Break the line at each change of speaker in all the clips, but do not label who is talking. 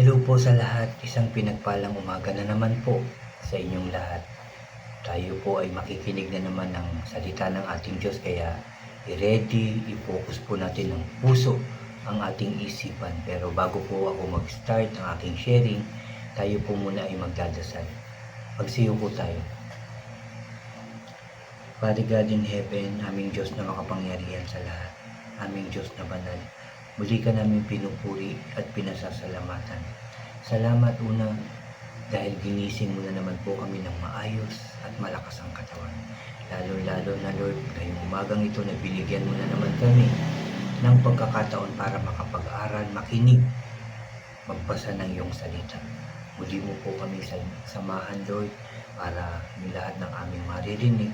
Hello po sa lahat, isang pinagpalang umaga na naman po sa inyong lahat. Tayo po ay makikinig na naman ng salita ng ating Diyos kaya i-ready, i-focus po natin ng puso ang ating isipan. Pero bago po ako mag-start ng aking sharing, tayo po muna ay magdadasal. Magsiyo po tayo. Father God in heaven, aming Diyos na makapangyarihan sa lahat, aming Diyos na banal, muli ka namin pinupuri at pinasasalamatan. Salamat una dahil ginising mo na naman po kami ng maayos at malakas ang katawan. Lalo-lalo na Lord, ngayong umagang ito na binigyan mo na naman kami ng pagkakataon para makapag-aral, makinig, magbasa ng iyong salita. Muli mo po kami samahan Lord para yung lahat ng aming maririnig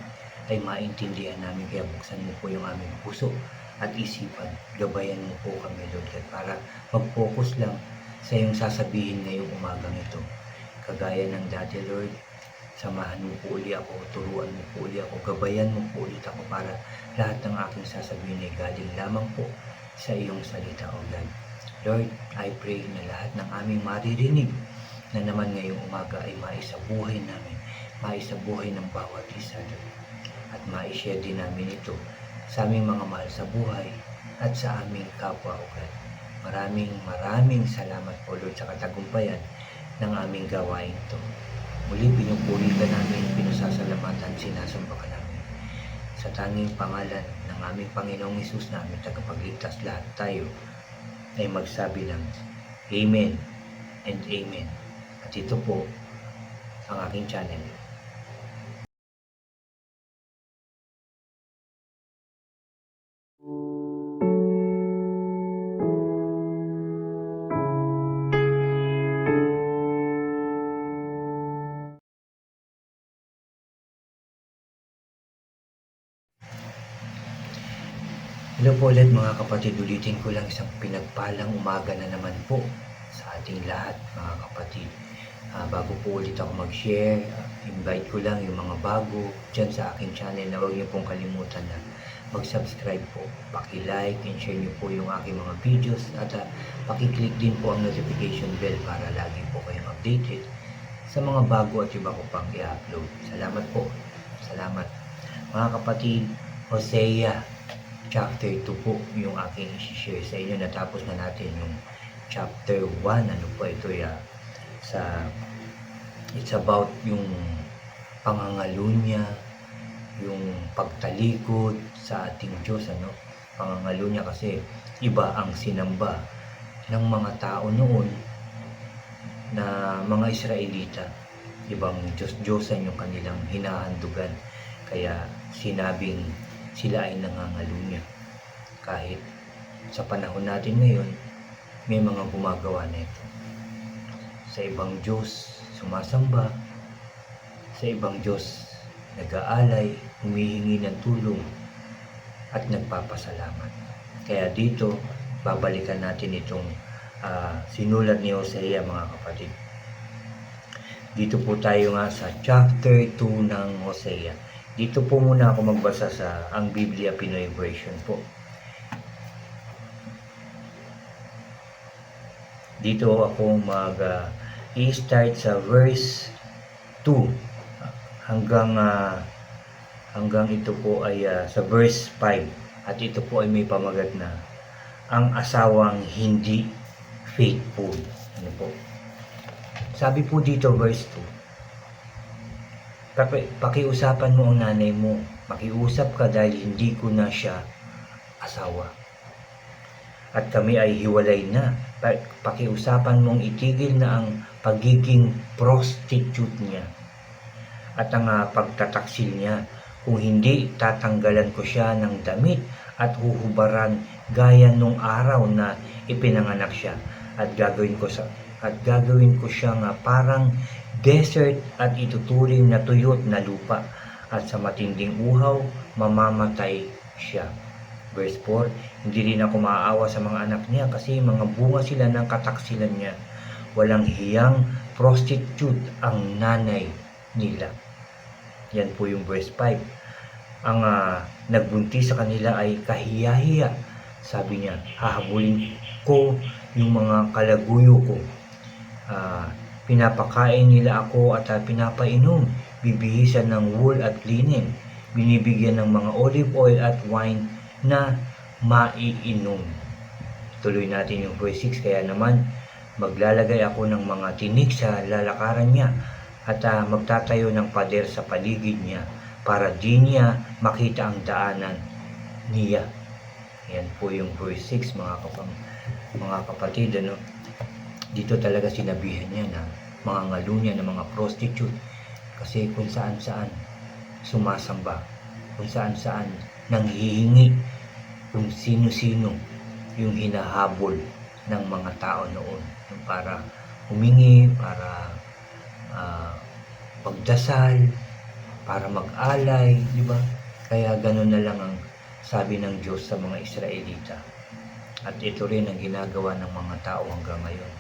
ay maintindihan namin, kaya buksan mo po yung aming puso at isipan. Gabayan mo po kami Lord para mag-focus lang sa iyong sasabihin ngayong umagang ito. Kagaya ng dati Lord, samahan mo po uli ako, turuan mo po uli ako, gabayan mo po ulit ako para lahat ng aking sasabihin ay galing lamang po sa iyong salita o God. Lord, I pray na lahat ng aming maririnig na naman ngayong umaga ay maisabuhay namin, maisabuhay ng bawat isa at ma-share din namin ito sa aming mga mahal sa buhay at sa aming kapwa o God. Maraming salamat po Lord sa katagumpayan ng aming gawain ito. Muli pinupuri ka namin, pinasasalamatan, sinasamba ka namin. Sa tanging pangalan ng aming Panginoong Hesus na aming tagapagligtas, lahat tayo ay magsabi ng Amen and Amen. At ito po ang aking channel. Hello po ulit mga kapatid, ulitin ko lang isang pinagpalang umaga na naman po sa ating lahat mga kapatid. Bago po ulit ako mag-share, invite ko lang yung mga bago dyan sa aking channel na huwag niyo pong kalimutan na mag-subscribe po, paki-like and share niyo po yung aking mga videos at paki-click din po ang notification bell para lagi po kayong updated sa mga bago at iba ko pang i-upload. Salamat po, salamat. Mga kapatid, Hosea chapter 2 po yung aking i-share sa inyo. Natapos na natin yung chapter 1. Ano po ito it's about yung pangangalunya, yung pagtalikod sa ating Diyos. Pangangalunya kasi iba ang sinamba ng mga tao noon na mga Israelita. Ibang Diyos-Diyosan yung kanilang hinahandugan. Kaya sinabing sila ay nangangalunya. Kahit sa panahon natin ngayon, may mga gumagawa nito. Sa ibang Diyos, sumasamba. Sa ibang Diyos, nag-aalay, humihingi ng tulong, at nagpapasalamat. Kaya dito, babalikan natin itong sinulat ni Hosea mga kapatid. Dito po tayo nga sa chapter 2 ng Hosea. Dito po muna ako magbasa sa ang Biblia Pinoy version po. Dito ako i-start sa verse 2 hanggang ito po ay sa verse 5. At ito po ay may pamagat na ang asawang hindi faithful. Ano po? Sabi po dito verse 2. Pakiusapan mo ang nanay mo. Makiusap ka dahil hindi ko na siya asawa. At kami ay hiwalay na. Pakiusapan mong itigil na ang pagiging prostitute niya at ang pagtataksil niya. Kung hindi, tatanggalan ko siya ng damit at huhubaran gaya nung araw na ipinanganak siya. At gagawin ko siya nga parang desert at ituturing na tuyot na lupa, at sa matinding uhaw mamamatay siya. Verse 4, hindi rin ako maaawa sa mga anak niya kasi mga bunga sila ng kataksilan niya. Walang hiyang prostitute ang nanay nila. Yan po yung verse 5. Ang nagbuntis sa kanila ay kahiya-hiya. Sabi niya, hahabulin ko yung mga kalaguyo ko. Pinapakain nila ako at pinapainom, bibihisan ng wool at linen, binibigyan ng mga olive oil at wine na maiinom. Tuloy natin yung verse 6, kaya naman maglalagay ako ng mga tinik sa lalakaran niya at magtatayo ng pader sa paligid niya para di niya makita ang daanan niya. Yan po yung verse 6, mga kapatid, ano? Dito talaga sinabihan niya na mga ngalunya ng mga prostitute, kasi kung saan saan sumasamba, kung saan saan nanghihingi, kung sino-sino yung hinahabol ng mga tao noon para humingi, para pagdasal, para mag-alay, di ba? Kaya gano'n na lang ang sabi ng Diyos sa mga Israelita. At ito rin ang ginagawa ng mga tao hanggang ngayon.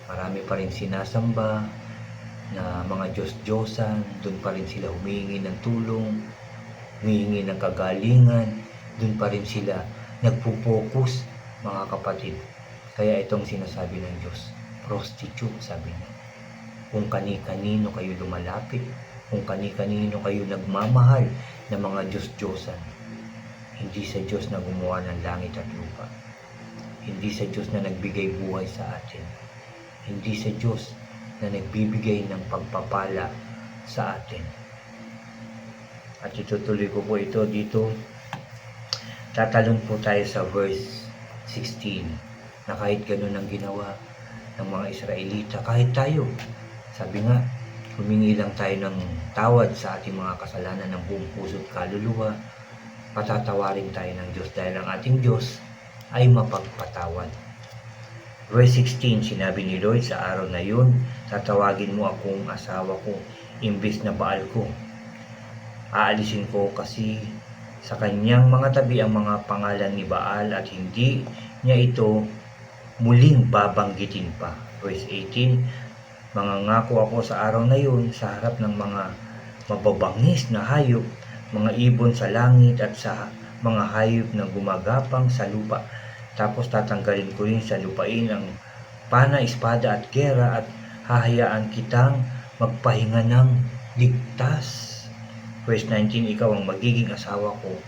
Marami pa rin sinasamba na mga Diyos-Diyosan, doon pa rin sila humihingi ng tulong, humihingi ng kagalingan, doon pa rin sila nagpo-focus, mga kapatid. Kaya itong sinasabi ng Diyos, prostitute, sabi niya. Kung kani-kanino kayo lumalapit, kung kani-kanino kayo nagmamahal ng mga Diyos-Diyosan, hindi sa Diyos na gumawa ng langit at lupa, hindi sa Diyos na nagbigay buhay sa atin, hindi sa Diyos na nagbibigay ng pagpapala sa atin. At itutuloy ko po ito dito. Tatalon po tayo sa verse 16, na kahit ganun ang ginawa ng mga Israelita, kahit tayo, sabi nga, humingi lang tayo ng tawad sa ating mga kasalanan ng buong puso at kaluluwa, patatawarin tayo ng Diyos dahil ang ating Diyos ay mapagpatawad. Verse 16, sinabi ni Lord, sa araw na yun, tatawagin mo akong asawa ko, imbis na Baal ko. Aalisin ko kasi sa kanyang mga tabi ang mga pangalan ni Baal at hindi niya ito muling babanggitin pa. Verse 18, mangangako ako sa araw na yun sa harap ng mga mababangis na hayop, mga ibon sa langit at sa mga hayop na gumagapang sa lupa. Tapos tatanggalin ko rin sa lupain ang pana, espada at gera at hahayaan kitang magpahinga ng ligtas. Verse 19, ikaw ang magiging asawa ko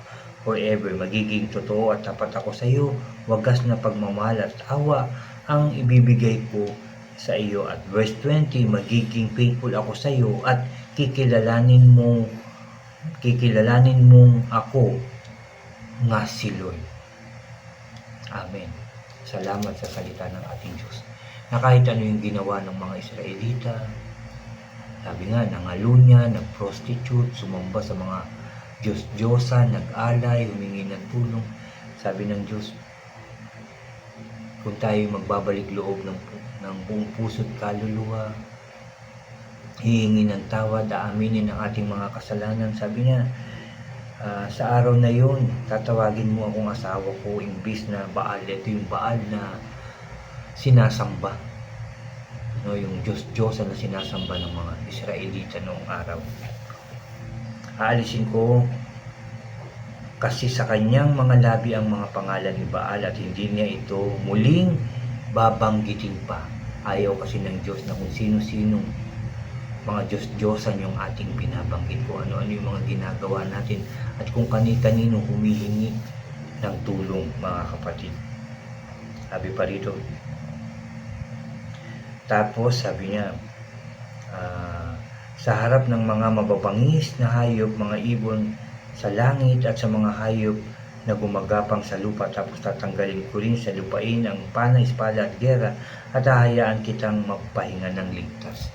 forever, magiging totoo at tapat ako sa iyo, wagas na pagmamahal at awa ang ibibigay ko sa iyo. At verse 20, magiging faithful ako sa iyo at kikilalanin mong ako nga si Lord. Amen. Salamat sa salita ng ating Diyos. Na kahit ano yung ginawa ng mga Israelita, sabi nga, nangalunya, nag-prostitute, sumamba sa mga Diyos-Diyosan, nag-alay, humingi ng tulong. Sabi ng Diyos, kung tayo magbabalik loob ng buong puso at kaluluwa, hihingi ng tawad, aaminin ang ating mga kasalanan. Sabi niya, sa araw na yun, tatawagin mo akong asawa ko, imbis na Baal. Ito yung Baal na sinasamba, no, yung Diyos-Diyosan na sinasamba ng mga Israelita noong araw. Aalisin ko kasi sa kanyang mga labi ang mga pangalan ni Baal at hindi niya ito muling babanggitin pa. Ayaw kasi ng Diyos na kung sino-sino mga Diyos-Diyosan yung ating binabanggit, ko ano-ano yung mga ginagawa natin at kung kani-kanino humihingi ng tulong, mga kapatid. Sabi pa rito, tapos sabi niya, sa harap ng mga mababangis na hayop, mga ibon sa langit at sa mga hayop na gumagapang sa lupa, tapos tatanggalin ko rin sa lupain ang pana, espada at gera at hahayaan kitang magpahinga ng ligtas.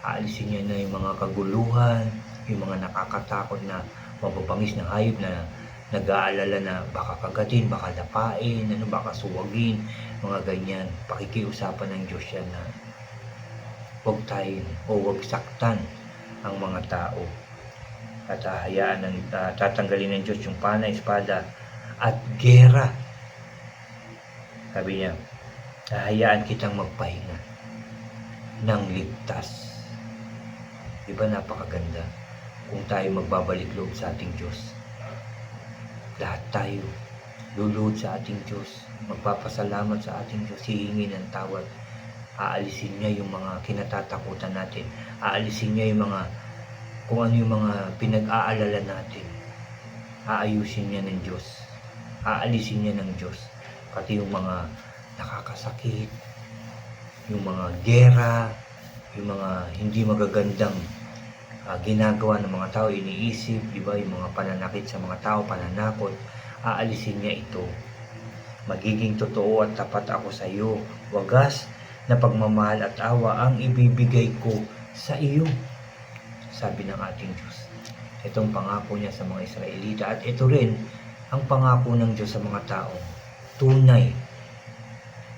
Aalisin niya na yung mga kaguluhan, yung mga nakakatakot na mababangis na hayop na nag-aalala na baka kagatin, baka lapain, baka suwagin, mga ganyan. Pakikiusapan ng Diyos yan na huwag tayo o huwag saktan ang mga tao. At tatanggalin ng Diyos yung pana, espada at gera. Sabi niya, hahayaan kitang magpahinga ng ligtas. Diba napakaganda kung tayo magbabalik loob sa ating Diyos. Lahat tayo luluhod sa ating Diyos, magpapasalamat sa ating Diyos, hihingi ng tawad Aalisin niya yung mga kinatatakutan natin. Aalisin niya yung mga, kung ano yung mga pinag-aalala natin. Aayusin niya ng Diyos. Aalisin niya ng Diyos. Pati yung mga nakakasakit, yung mga gera, yung mga hindi magagandang ginagawa ng mga tao, iniisip, di ba? Yung mga pananakit sa mga tao, pananakot, aalisin niya ito. Magiging totoo at tapat ako sa iyo. Wagas na pagmamahal at awa ang ibibigay ko sa iyo, sabi ng ating Diyos. Itong pangako niya sa mga Israelita, at ito rin ang pangako ng Diyos sa mga taong tunay,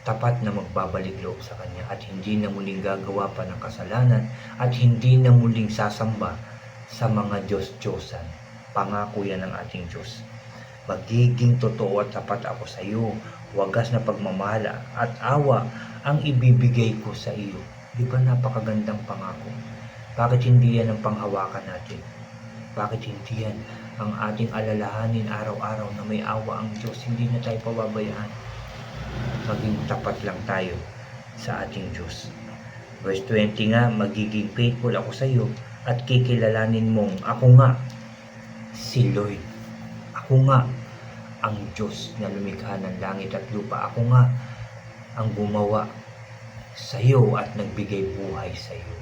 tapat na magbabalik loob sa Kanya at hindi na muling gagawa pa ng kasalanan at hindi na muling sasamba sa mga Diyos-Diyosan. Pangako yan ng ating Diyos. Magiging totoo at tapat ako sa iyo. Wagas na pagmamahal at awa ang ibibigay ko sa iyo. Di ba napakagandang pangako? Bakit hindi yan ang panghawakan natin? Bakit hindi yan ang ating alalahanin araw-araw na may awa ang Diyos? Hindi na tayo pababayaan. Maging tapat lang tayo sa ating Diyos. Verse 20 nga, magiging faithful ako sa iyo at kikilalanin mong ako nga si Lord. Ako nga ang Diyos na lumikha ng langit at lupa. Ako nga ang gumawa sa iyo at nagbigay buhay sa iyo.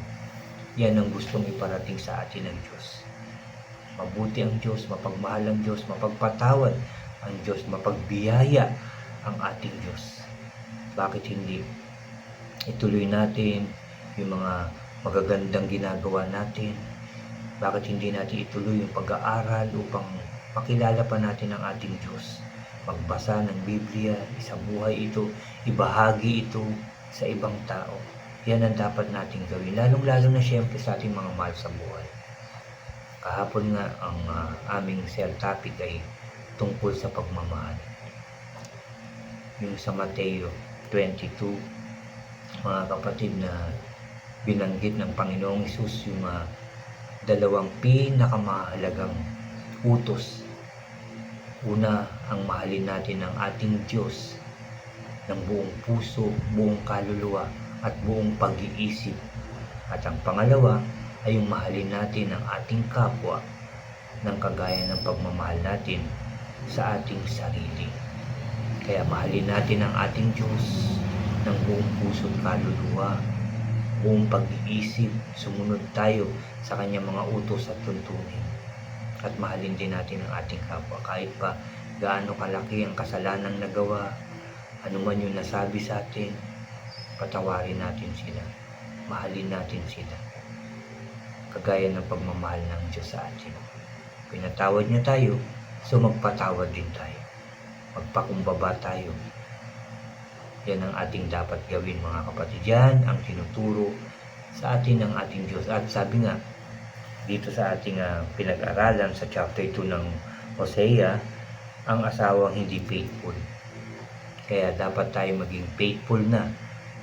Yan ang gustong iparating sa atin ng Diyos. Mabuti ang Diyos, mapagmahal ang Diyos, mapagpatawad ang Diyos, mapagbiyaya ang ating Diyos. Bakit hindi ituloy natin yung mga magagandang ginagawa natin? Bakit hindi natin ituloy yung pag-aaral upang makilala pa natin ang ating Diyos? Magbasa ng Biblia, isabuhay ito, ibahagi ito sa ibang tao. Yan ang dapat natin gawin, lalong-lalo na siyempre sa ating mga mahal sa buhay. Kahapon nga ang aming share topic ay tungkol sa pagmamahal. Yung sa Mateo 22, mga kapatid, na binanggit ng Panginoong Hesus yung dalawang pinakamahalagang utos. Una, ang mahalin natin ang ating Diyos ng buong puso, buong kaluluwa at buong pag-iisip. At ang pangalawa ay yung mahalin natin ang ating kapwa ng kagaya ng pagmamahal natin sa ating sarili. Kaya mahalin natin ang ating Diyos ng buong puso at kaluluwa, buong pag-iisip, sumunod tayo sa kanyang mga utos at tuntunin. At mahalin din natin ang ating kapwa kahit pa gaano kalaki ang kasalanang nagawa, ano man yung nasabi sa atin, patawarin natin sila, mahalin natin sila. Kagaya ng pagmamahal ng Diyos sa atin. Pinatawad niya tayo, so magpatawad din tayo. Magpakumbaba tayo. Yan ang ating dapat gawin, mga kapatid. Yan ang tinuturo sa atin ng ating Diyos. At sabi nga, dito sa ating pinag-aralan sa chapter 2 ng Hosea, ang asawang hindi faithful. Kaya dapat tayo maging faithful na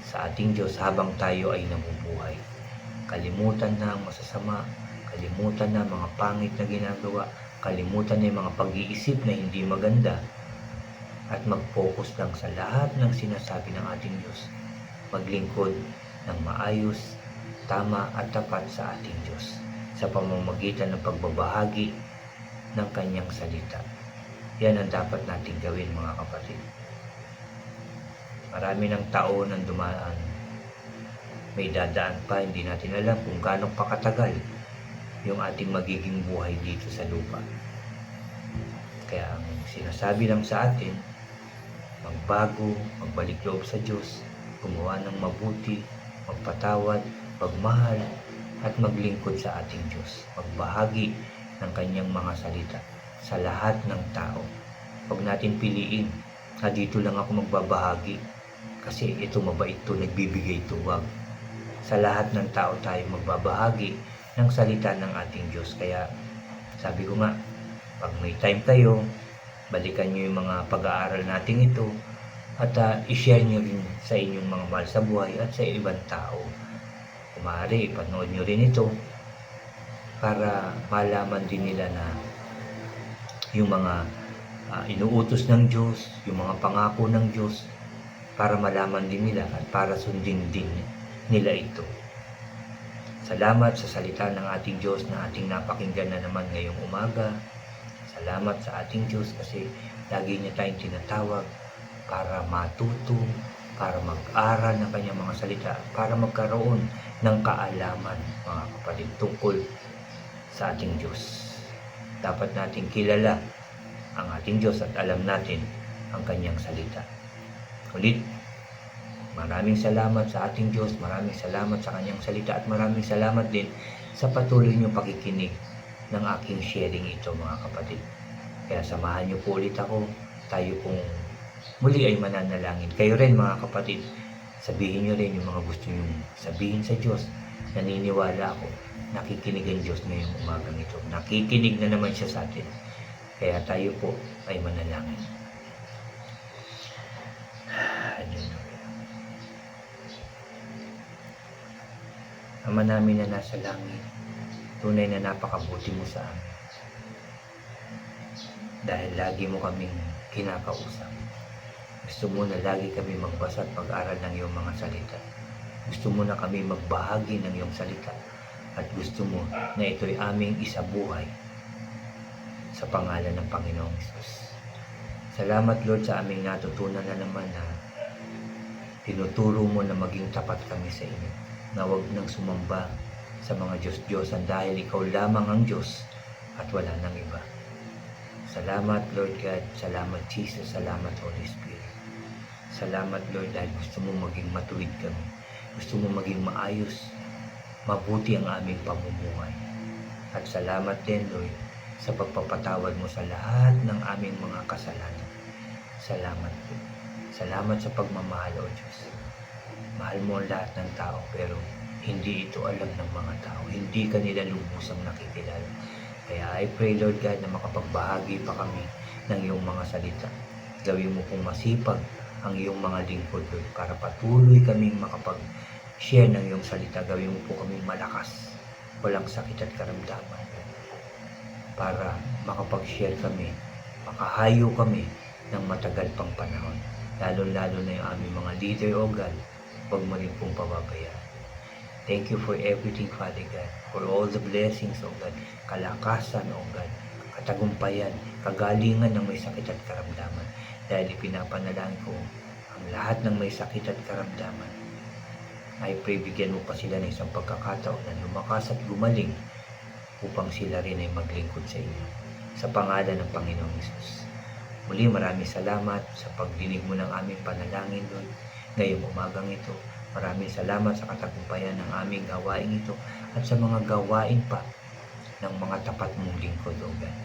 sa ating Diyos habang tayo ay nabubuhay. Kalimutan na ang masasama, kalimutan na mga pangit na ginagawa, kalimutan na yung mga pag-iisip na hindi maganda, at mag-focus lang sa lahat ng sinasabi ng ating Diyos. Maglingkod ng maayos, tama at tapat sa ating Diyos sa pamamagitan ng pagbabahagi ng kanyang salita. Yan ang dapat natin gawin, mga kapatid. Marami ng taon ang dumaan, may dadaan pa, hindi natin alam kung gaano pa katagal yung ating magiging buhay dito sa lupa. Kaya ang sinasabi lang sa atin, magbago, magbalik loob sa Diyos, gumawa ng mabuti, magpatawad, magmahal, at maglingkod sa ating Diyos. Magbahagi ng kanyang mga salita sa lahat ng tao. Huwag natin piliin na dito lang ako magbabahagi kasi ito mabait to, nagbibigay to. Wag. Sa lahat ng tao tayo magbabahagi ng salita ng ating Diyos. Kaya sabi ko nga, pag may time kayo, balikan nyo yung mga pag-aaral natin ito at i-share nyo rin sa inyong mga mahal sa buhay at sa ibang tao. Kung maaari, ipanood nyo rin ito para malaman din nila na yung mga inuutos ng Diyos, yung mga pangako ng Diyos para malaman din nila at para sundin din nila ito. Salamat sa salita ng ating Diyos na ating napakinggan na naman ngayong umaga. Salamat sa ating Diyos kasi lagi niya tayong tinatawag para matuto, para mag-aral ng kanyang mga salita, para magkaroon ng kaalaman, mga kapatid, tungkol sa ating Diyos. Dapat nating kilala ang ating Diyos at alam natin ang kanyang salita. Ulit, maraming salamat sa ating Diyos, maraming salamat sa kanyang salita at maraming salamat din sa patuloy niyong pakikinig ng aking sharing ito, mga kapatid. Kaya samahan niyo po ulit ako, tayo pong muli ay mananalangin. Kayo rin, mga kapatid, sabihin niyo rin yung mga gusto niyo sabihin sa Diyos. Naniniwala ako, nakikinig ang Diyos ngayong umagang ito. Nakikinig na naman siya sa atin. Kaya tayo po ay manalangin. Ama namin na nasa langit, tunay na napakabuti mo sa amin. Dahil lagi mo kaming kinakausap. Gusto mo na lagi kami magbasa at mag-aral ng iyong mga salita. Gusto mo na kami magbahagi ng iyong salita. At gusto mo na ito'y aming isabuhay sa pangalan ng Panginoong Hesus. Salamat, Lord, sa aming natutunan na naman na tinuturo mo na maging tapat kami sa inyo. Na huwag nang sumamba sa mga Diyos-Diyosan dahil ikaw lamang ang Diyos at wala nang iba. Salamat, Lord God. Salamat, Jesus. Salamat, Holy Spirit. Salamat, Lord, dahil gusto mo maging matuwid kami. Gusto mo maging maayos, mabuti ang aming pamumuhay. At salamat din, Lord, sa pagpapatawad mo sa lahat ng aming mga kasalanan. Salamat po. Salamat sa pagmamahal, O Diyos. Mahal mo ang lahat ng tao, pero hindi ito alam ng mga tao. Hindi ka nila lubusang nakikilala. Kaya I pray, Lord God, na makapagbahagi pa kami ng iyong mga salita. Gawin mo pong masipag ang iyong mga lingkod, Lord, para patuloy kaming makapag-share ng iyong salita. Gawin mo po kaming malakas, walang sakit at karamdaman, para makapag-share kami, makahayo kami ng matagal pang panahon. Lalo-lalo na yung aming mga leader, O God, huwag mo rin pong pababayaan. Thank you for everything, Father God, for all the blessings, O God, kalakasan, O God, katagumpayan, kagalingan ng may sakit at karamdaman. Dahil ipinapanalangin ko ang lahat ng may sakit at karamdaman. I pray, bigyan mo pa sila ng isang pagkakataon na lumakas at gumaling upang sila rin ay maglingkod sa inyo. Sa pangalan ng Panginoong Hesus. Muli, maraming salamat sa pagdinig mo ng aming panalangin, Lord, ngayong umagang ito. Maraming salamat sa katagumpayan ng aming gawain ito at sa mga gawain pa ng mga tapat mong lingkod, O God.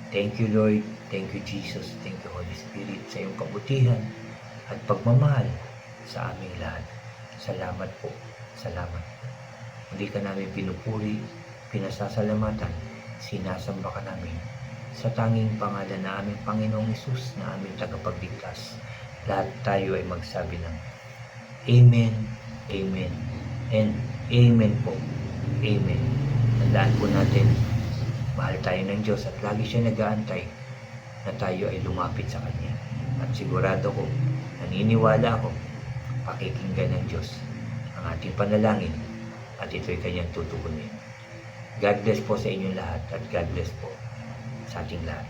Thank you, Lord. Thank you, Jesus. Thank you, Holy Spirit, sa iyong kabutihan at pagmamahal sa aming lahat. Salamat po. Salamat. Muli ka namin pinupuri, pinasasalamatan, sinasamba ka namin sa tanging pangalan na aming Panginoong Hesus na aming tagapagligtas. Lahat tayo ay magsabi ng Amen, Amen, and Amen po. Amen. Tandaan po natin, mahal tayo ng Diyos at lagi siya nag-aantay na tayo ay lumapit sa Kanya. At sigurado ko, naniniwala ako, pakikinggan ng Diyos ang ating panalangin at ito'y Kanyang tutugunin. God bless po sa inyong lahat at God bless po sa ating lahat.